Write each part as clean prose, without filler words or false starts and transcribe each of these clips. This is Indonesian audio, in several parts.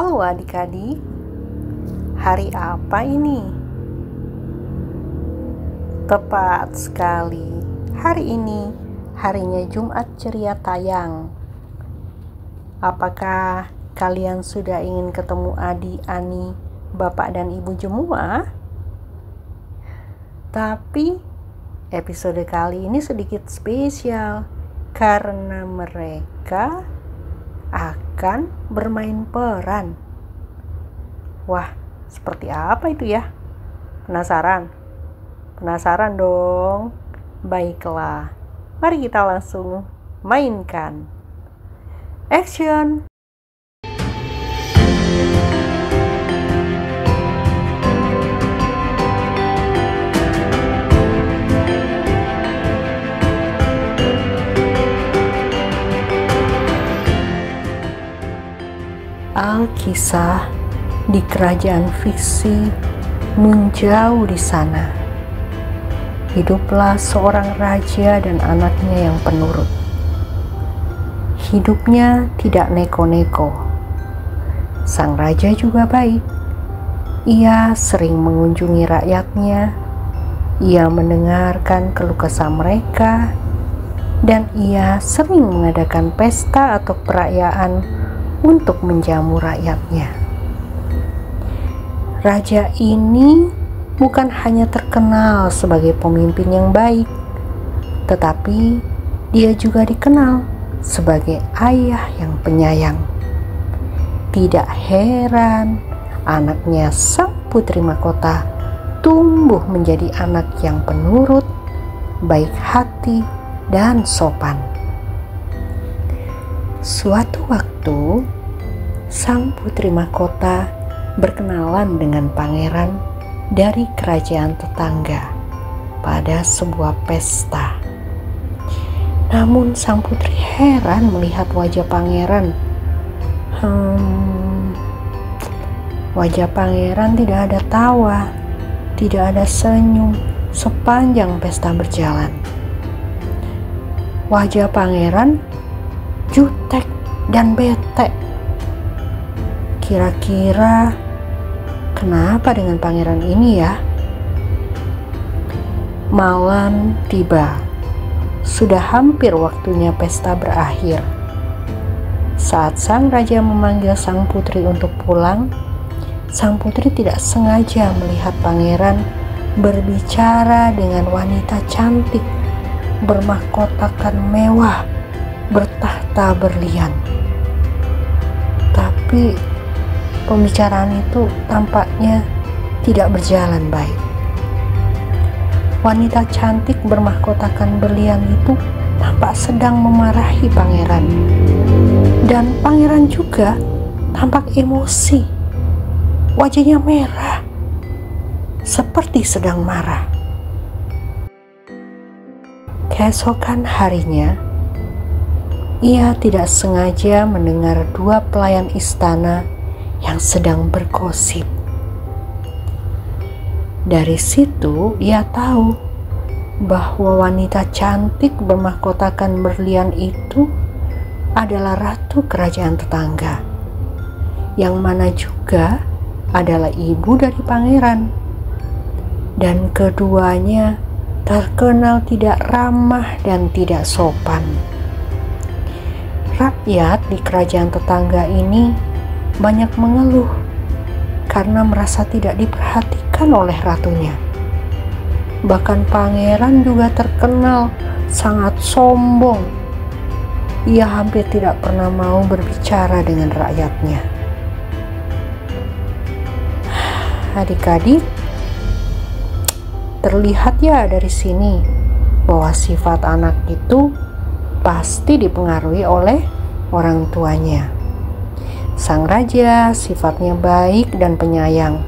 Halo adik-adik, hari apa ini? Tepat sekali, hari ini harinya Jumat Ceria tayang. Apakah kalian sudah ingin ketemu Adi, Ani, Bapak dan Ibu Jemua? Tapi episode kali ini sedikit spesial karena mereka akan bermain peran. Wah, seperti apa itu ya? Penasaran? Penasaran dong? Baiklah, mari kita langsung mainkan. Action! Alkisah di kerajaan fiksi nun jauh di sana. Hiduplah seorang raja dan anaknya yang penurut. Hidupnya tidak neko-neko. Sang raja juga baik. Ia sering mengunjungi rakyatnya. Ia mendengarkan keluh kesah mereka, dan ia sering mengadakan pesta atau perayaan untuk menjamu rakyatnya. Raja ini bukan hanya terkenal sebagai pemimpin yang baik, tetapi dia juga dikenal sebagai ayah yang penyayang. Tidak heran anaknya sang putri mahkota tumbuh menjadi anak yang penurut, baik hati, dan sopan. Suatu waktu, sang putri mahkota berkenalan dengan pangeran dari kerajaan tetangga pada sebuah pesta. Namun sang putri heran melihat wajah pangeran. Wajah pangeran tidak ada tawa, tidak ada senyum sepanjang pesta berjalan. Wajah pangeran jutek dan bete. Kira-kira kenapa dengan pangeran ini ya? Malam tiba. Sudah hampir waktunya pesta berakhir. Saat sang raja memanggil sang putri untuk pulang, sang putri tidak sengaja melihat pangeran berbicara dengan wanita cantik, bermahkotakan mewah, bertahta berlian. Tapi pembicaraan itu tampaknya tidak berjalan baik. Wanita cantik bermahkotakan berlian itu tampak sedang memarahi pangeran, dan pangeran juga tampak emosi. Wajahnya merah, seperti sedang marah. Keesokan harinya, ia tidak sengaja mendengar dua pelayan istana yang sedang bergosip. Dari situ ia tahu bahwa wanita cantik bermahkotakan berlian itu adalah ratu kerajaan tetangga, yang mana juga adalah ibu dari pangeran. Dan keduanya terkenal tidak ramah dan tidak sopan. Rakyat di kerajaan tetangga ini banyak mengeluh karena merasa tidak diperhatikan oleh ratunya. Bahkan pangeran juga terkenal sangat sombong. Ia hampir tidak pernah mau berbicara dengan rakyatnya. Adik-adik, terlihat ya dari sini bahwa sifat anak itu pasti dipengaruhi oleh orang tuanya. Sang raja sifatnya baik dan penyayang,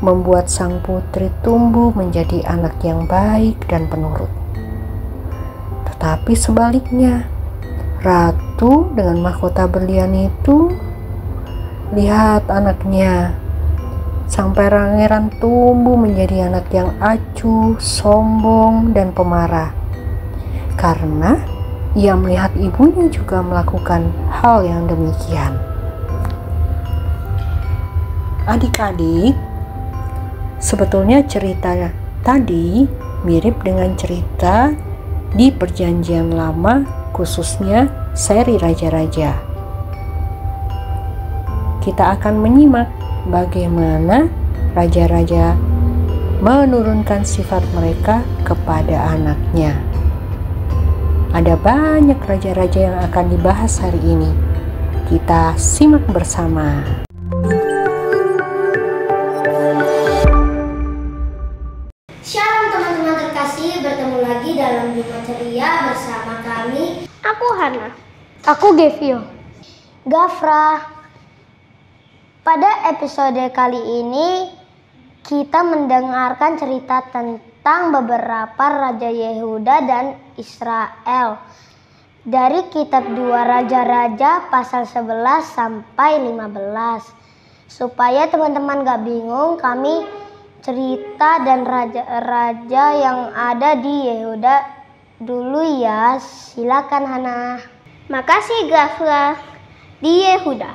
membuat sang putri tumbuh menjadi anak yang baik dan penurut. Tetapi sebaliknya, ratu dengan mahkota berlian itu, lihat anaknya. Sang pangeran tumbuh menjadi anak yang acuh, sombong, dan pemarah. Karena ia melihat ibunya juga melakukan hal yang demikian. Adik-adik, sebetulnya cerita tadi mirip dengan cerita di Perjanjian Lama, khususnya seri Raja-Raja. Kita akan menyimak bagaimana raja-raja menurunkan sifat mereka kepada anaknya. Ada banyak raja-raja yang akan dibahas hari ini. Kita simak bersama. Shalom teman-teman terkasih, bertemu lagi dalam Jumpa Ceria bersama kami. Aku Hana. Aku Gevio. Gafra. Pada episode kali ini kita mendengarkan cerita tentang beberapa raja Yehuda dan Israel dari kitab 2 Raja-Raja pasal 11 sampai 15. Supaya teman-teman gak bingung, kami cerita dan raja-raja yang ada di Yehuda dulu ya. Silakan Hana. Makasih Gafra. Di Yehuda,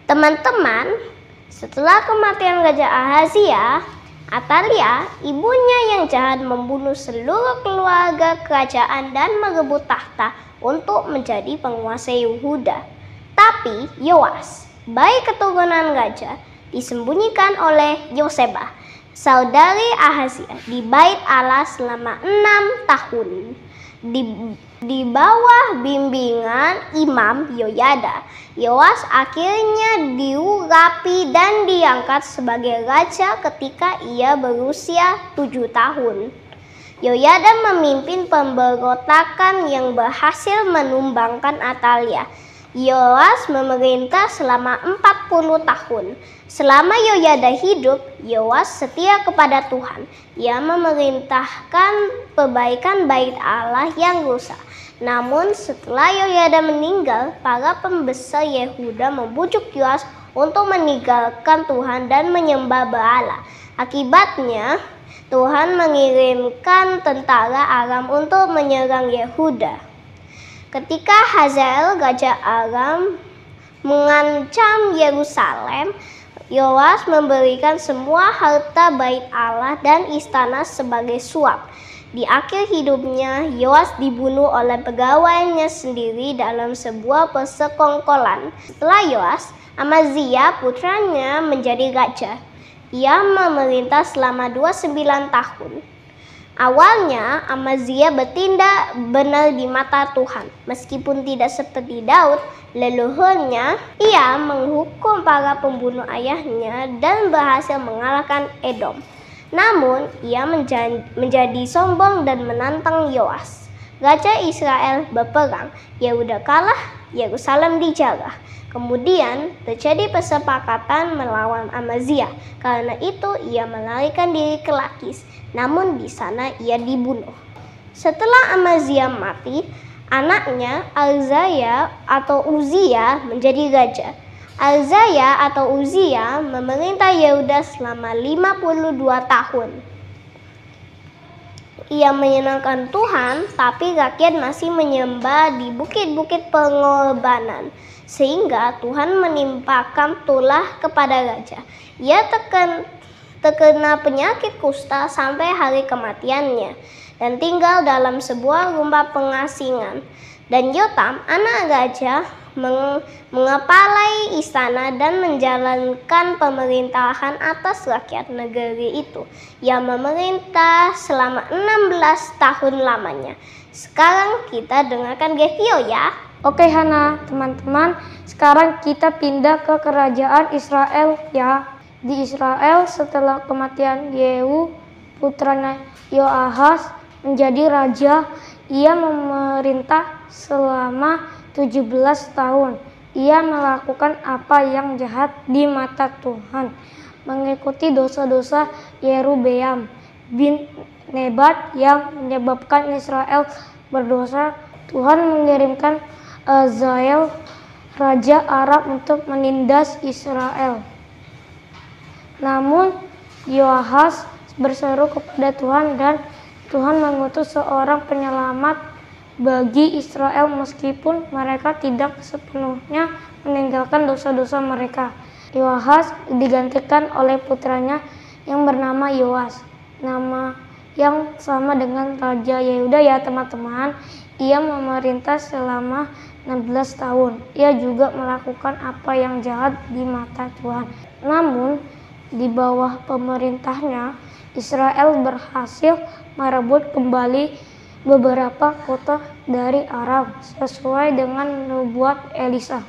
teman-teman, setelah kematian Raja Ahazia, Atalia, ibunya yang jahat, membunuh seluruh keluarga kerajaan dan merebut tahta untuk menjadi penguasa Yehuda. Tapi Yoas, bayi keturunan raja, disembunyikan oleh Yosebah, saudari Ahazia, di bait Allah selama 6 tahun. Di bawah bimbingan Imam Yoyada, Yoas akhirnya diurapi dan diangkat sebagai raja ketika ia berusia 7 tahun. Yoyada memimpin pemberontakan yang berhasil menumbangkan Atalia. Yoas memerintah selama 40 tahun. Selama Yoyada hidup, Yoas setia kepada Tuhan. Ia memerintahkan perbaikan bait Allah yang rusak. Namun setelah Yoyada meninggal, para pembesar Yehuda membujuk Yoas untuk meninggalkan Tuhan dan menyembah Baala. Akibatnya, Tuhan mengirimkan tentara Aram untuk menyerang Yehuda. Ketika Hazael, raja Aram, mengancam Yerusalem, Yoas memberikan semua harta bait Allah dan istana sebagai suap. Di akhir hidupnya, Yoas dibunuh oleh pegawainya sendiri dalam sebuah persekongkolan. Setelah Yoas, Amazia putranya menjadi raja. Ia memerintah selama 29 tahun. Awalnya, Amazia bertindak benar di mata Tuhan. Meskipun tidak seperti Daud, leluhurnya, ia menghukum para pembunuh ayahnya dan berhasil mengalahkan Edom. Namun, ia menjadi sombong dan menantang Yoas. Raja Israel berperang, Yehuda kalah, Yerusalem dijarah. Kemudian terjadi persepakatan melawan Amazia. Karena itu ia melarikan diri ke Lakis. Namun di sana ia dibunuh. Setelah Amazia mati, anaknya Azariah atau Uzia menjadi raja. Azariah atau Uzia memerintah Yehuda selama 52 tahun. Ia menyenangkan Tuhan, tapi rakyat masih menyembah di bukit-bukit pengorbanan. Sehingga Tuhan menimpakan tulah kepada raja. Ia terkena penyakit kusta sampai hari kematiannya dan tinggal dalam sebuah rumah pengasingan. Dan Yotam, anak raja, mengepalai istana dan menjalankan pemerintahan atas rakyat negeri itu. Ia memerintah selama 16 tahun lamanya. Sekarang kita dengarkan Gevio ya. Oke Hana, teman-teman, sekarang kita pindah ke kerajaan Israel ya. Di Israel setelah kematian Yehu, putranya Yoahaz menjadi raja, ia memerintah selama 17 tahun. Ia melakukan apa yang jahat di mata Tuhan, mengikuti dosa-dosa Yerobeam bin Nebat yang menyebabkan Israel berdosa. Tuhan mengirimkan Hazael, raja Aram, untuk menindas Israel. Namun Yoahaz berseru kepada Tuhan dan Tuhan mengutus seorang penyelamat bagi Israel meskipun mereka tidak sepenuhnya meninggalkan dosa-dosa mereka. Yoahas digantikan oleh putranya yang bernama Yoas, nama yang sama dengan Raja Yehuda ya teman-teman. Ia memerintah selama 16 tahun. Ia juga melakukan apa yang jahat di mata Tuhan. Namun, di bawah pemerintahnya, Israel berhasil merebut kembali beberapa kota dari Aram sesuai dengan nubuat Elisa.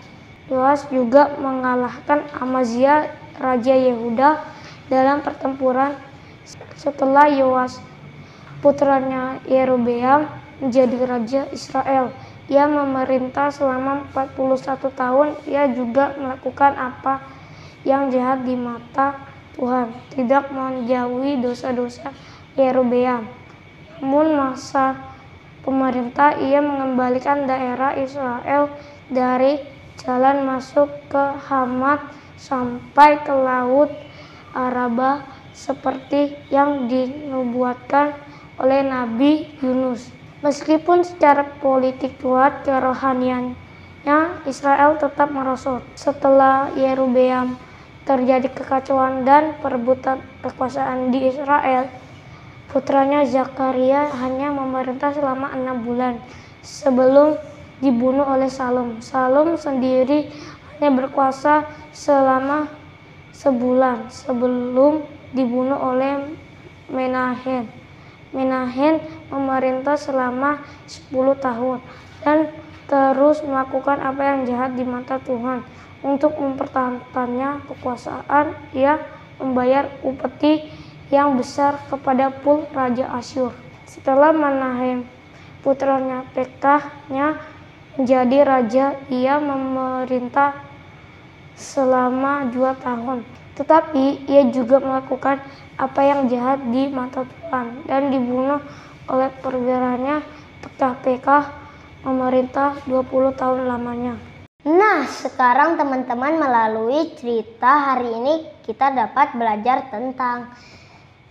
Yoas juga mengalahkan Amazia, Raja Yehuda, dalam pertempuran. Setelah Yoas, putranya Yerobeam, menjadi Raja Israel. Ia memerintah selama 41 tahun. Ia juga melakukan apa yang jahat di mata Tuhan, tidak menjauhi dosa-dosa Yerobeam. Namun masa pemerintah ia mengembalikan daerah Israel dari jalan masuk ke Hamat sampai ke Laut Araba seperti yang dinubuatkan oleh Nabi Yunus. Meskipun secara politik kuat, kerohaniannya Israel tetap merosot. Setelah Yerobeam terjadi kekacauan dan perebutan kekuasaan di Israel, putranya Zakaria hanya memerintah selama 6 bulan sebelum dibunuh oleh Salum. Salum sendiri hanya berkuasa selama sebulan sebelum dibunuh oleh Menahem. Menahem memerintah selama 10 tahun dan terus melakukan apa yang jahat di mata Tuhan. Untuk mempertahankannya kekuasaan, ia membayar upeti yang besar kepada Pul, Raja Asyur. Setelah Menahem, putranya Pekahnya menjadi raja, ia memerintah selama 2 tahun. Tetapi ia juga melakukan apa yang jahat di mata Tuhan dan dibunuh oleh perwiranya. Pekah memerintah 20 tahun lamanya. Nah, sekarang teman-teman melalui cerita hari ini kita dapat belajar tentang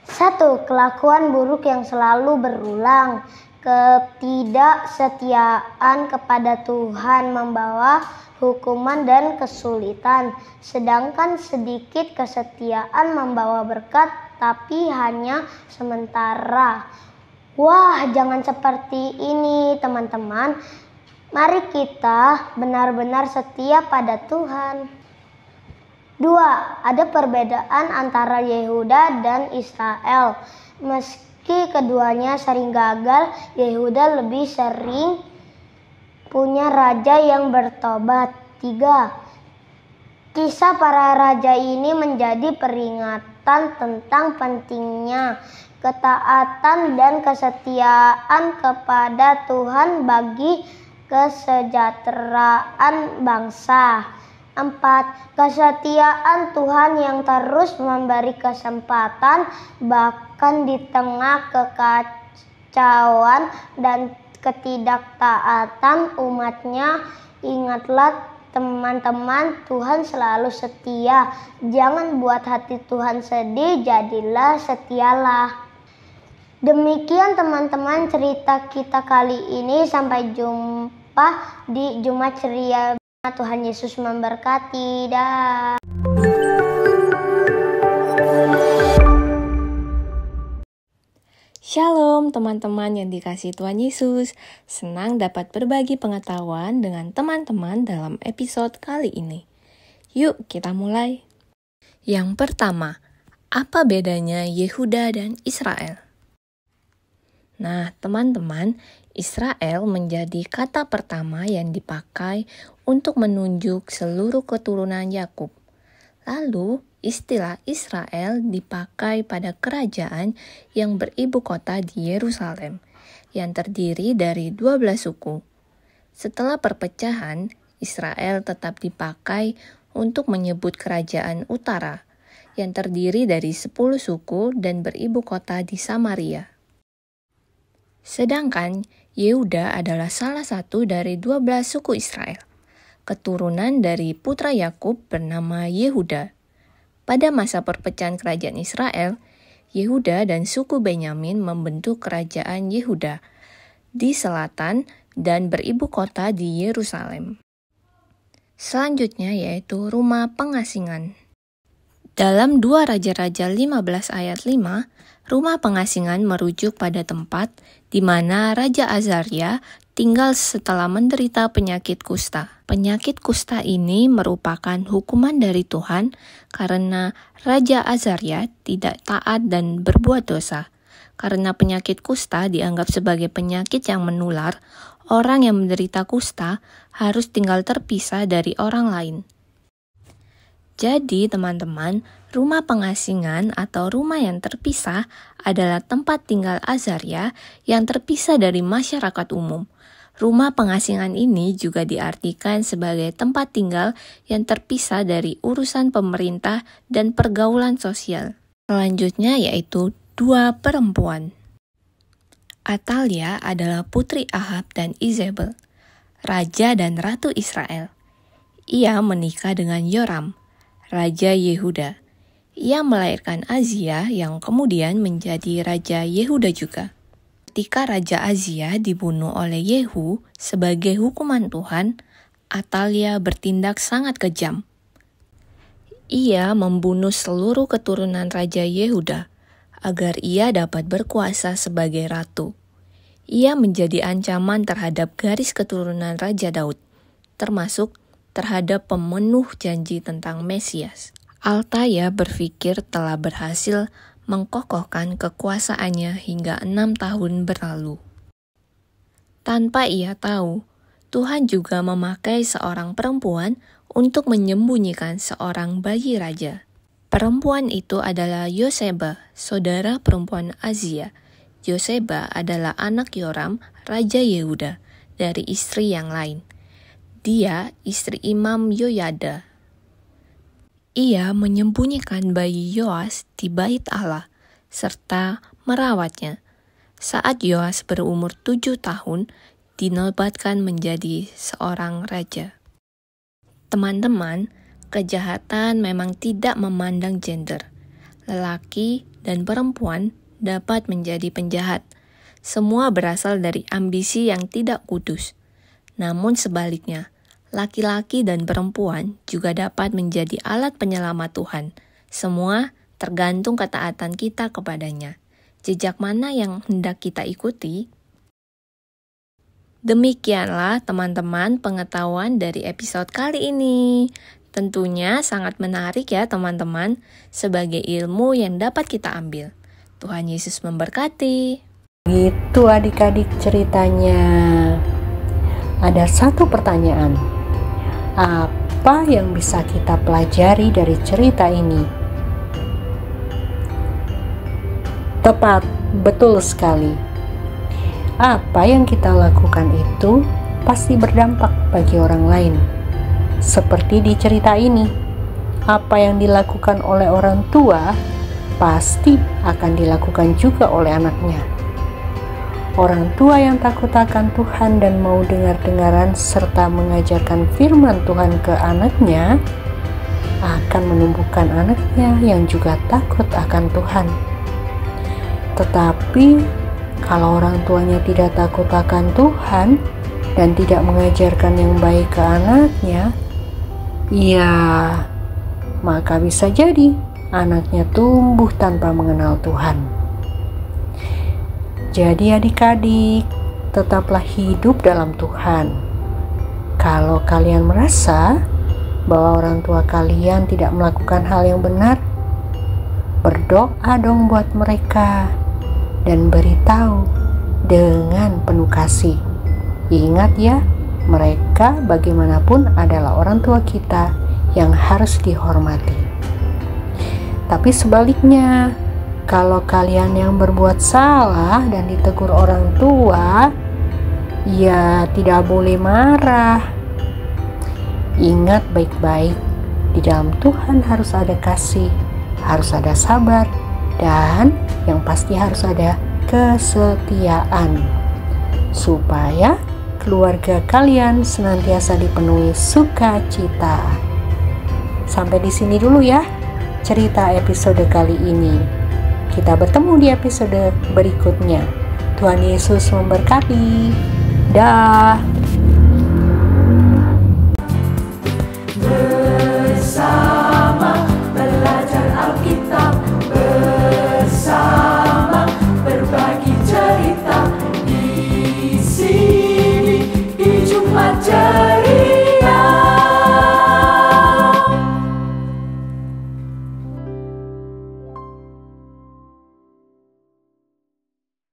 1. Kelakuan buruk yang selalu berulang. Ketidaksetiaan kepada Tuhan membawa hukuman dan kesulitan, sedangkan sedikit kesetiaan membawa berkat, tapi hanya sementara. Wah, jangan seperti ini teman-teman. Mari kita benar-benar setia pada Tuhan. 2. Ada perbedaan antara Yehuda dan Israel. Meski keduanya sering gagal, Yehuda lebih sering punya raja yang bertobat. 3. Kisah para raja ini menjadi peringatan tentang pentingnya ketaatan dan kesetiaan kepada Tuhan bagi kesejahteraan bangsa. 4. Kesetiaan Tuhan yang terus memberi kesempatan bahkan di tengah kekacauan dan ketidaktaatan umatnya. Ingatlah teman-teman, Tuhan selalu setia. Jangan buat hati Tuhan sedih, jadilah setialah. Demikian teman-teman cerita kita kali ini. Sampai jumpa di Jumat Ceria. Tuhan Yesus memberkati. Dah. Shalom teman-teman yang dikasihi Tuhan Yesus. Senang dapat berbagi pengetahuan dengan teman-teman dalam episode kali ini. Yuk kita mulai. Yang pertama, apa bedanya Yehuda dan Israel? Nah, teman-teman, Israel menjadi kata pertama yang dipakai untuk menunjuk seluruh keturunan Yakub. Lalu, istilah Israel dipakai pada kerajaan yang beribu kota di Yerusalem, yang terdiri dari 12 suku. Setelah perpecahan, Israel tetap dipakai untuk menyebut kerajaan utara, yang terdiri dari 10 suku dan beribu kota di Samaria. Sedangkan Yehuda adalah salah satu dari 12 suku Israel, keturunan dari putra Yakub bernama Yehuda. Pada masa perpecahan kerajaan Israel, Yehuda dan suku Benyamin membentuk kerajaan Yehuda di selatan dan beribu kota di Yerusalem. Selanjutnya yaitu rumah pengasingan. Dalam 2 Raja-Raja 15 ayat 5, rumah pengasingan merujuk pada tempat di mana Raja Azaria tinggal setelah menderita penyakit kusta. Penyakit kusta ini merupakan hukuman dari Tuhan karena Raja Azaria tidak taat dan berbuat dosa. Karena penyakit kusta dianggap sebagai penyakit yang menular, orang yang menderita kusta harus tinggal terpisah dari orang lain. Jadi teman-teman, rumah pengasingan atau rumah yang terpisah adalah tempat tinggal Azaria yang terpisah dari masyarakat umum. Rumah pengasingan ini juga diartikan sebagai tempat tinggal yang terpisah dari urusan pemerintah dan pergaulan sosial. Selanjutnya yaitu 2 perempuan. Atalia adalah putri Ahab dan Izebel, raja dan ratu Israel. Ia menikah dengan Yoram, raja Yehuda. Ia melahirkan Azia yang kemudian menjadi raja Yehuda juga. Ketika Raja Azia dibunuh oleh Yehu sebagai hukuman Tuhan, Atalia bertindak sangat kejam. Ia membunuh seluruh keturunan Raja Yehuda agar ia dapat berkuasa sebagai ratu. Ia menjadi ancaman terhadap garis keturunan Raja Daud, termasuk terhadap pemenuh janji tentang Mesias. Althaya berpikir telah berhasil mengkokohkan kekuasaannya hingga 6 tahun berlalu. Tanpa ia tahu, Tuhan juga memakai seorang perempuan untuk menyembunyikan seorang bayi raja. Perempuan itu adalah Yoseba, saudara perempuan Azia. Yoseba adalah anak Yoram, Raja Yehuda, dari istri yang lain. Dia istri Imam Yoyada. Ia menyembunyikan bayi Yoas di bait Allah, serta merawatnya. Saat Yoas berumur 7 tahun, dinobatkan menjadi seorang raja. Teman-teman, kejahatan memang tidak memandang gender. Lelaki dan perempuan dapat menjadi penjahat. Semua berasal dari ambisi yang tidak kudus. Namun sebaliknya, laki-laki dan perempuan juga dapat menjadi alat penyelamat Tuhan. Semua tergantung ketaatan kita kepadanya. Jejak mana yang hendak kita ikuti? Demikianlah teman-teman pengetahuan dari episode kali ini. Tentunya sangat menarik ya teman-teman, sebagai ilmu yang dapat kita ambil. Tuhan Yesus memberkati. Itu adik-adik ceritanya. Ada satu pertanyaan. Apa yang bisa kita pelajari dari cerita ini? Tepat, betul sekali. Apa yang kita lakukan itu pasti berdampak bagi orang lain. Seperti di cerita ini, apa yang dilakukan oleh orang tua pasti akan dilakukan juga oleh anaknya. Orang tua yang takut akan Tuhan dan mau dengar-dengaran serta mengajarkan firman Tuhan ke anaknya akan menumbuhkan anaknya yang juga takut akan Tuhan. Tetapi kalau orang tuanya tidak takut akan Tuhan dan tidak mengajarkan yang baik ke anaknya, ya maka bisa jadi anaknya tumbuh tanpa mengenal Tuhan. Jadi adik-adik, tetaplah hidup dalam Tuhan. Kalau kalian merasa bahwa orang tua kalian tidak melakukan hal yang benar, berdoa dong buat mereka dan beritahu dengan penuh kasih. Ingat ya, mereka bagaimanapun adalah orang tua kita yang harus dihormati. Tapi sebaliknya, kalau kalian yang berbuat salah dan ditegur orang tua, ya tidak boleh marah. Ingat baik-baik, di dalam Tuhan harus ada kasih, harus ada sabar, dan yang pasti harus ada kesetiaan, supaya keluarga kalian senantiasa dipenuhi sukacita. Sampai di sini dulu ya cerita episode kali ini. Kita bertemu di episode berikutnya. Tuhan Yesus memberkati. Dah. belajar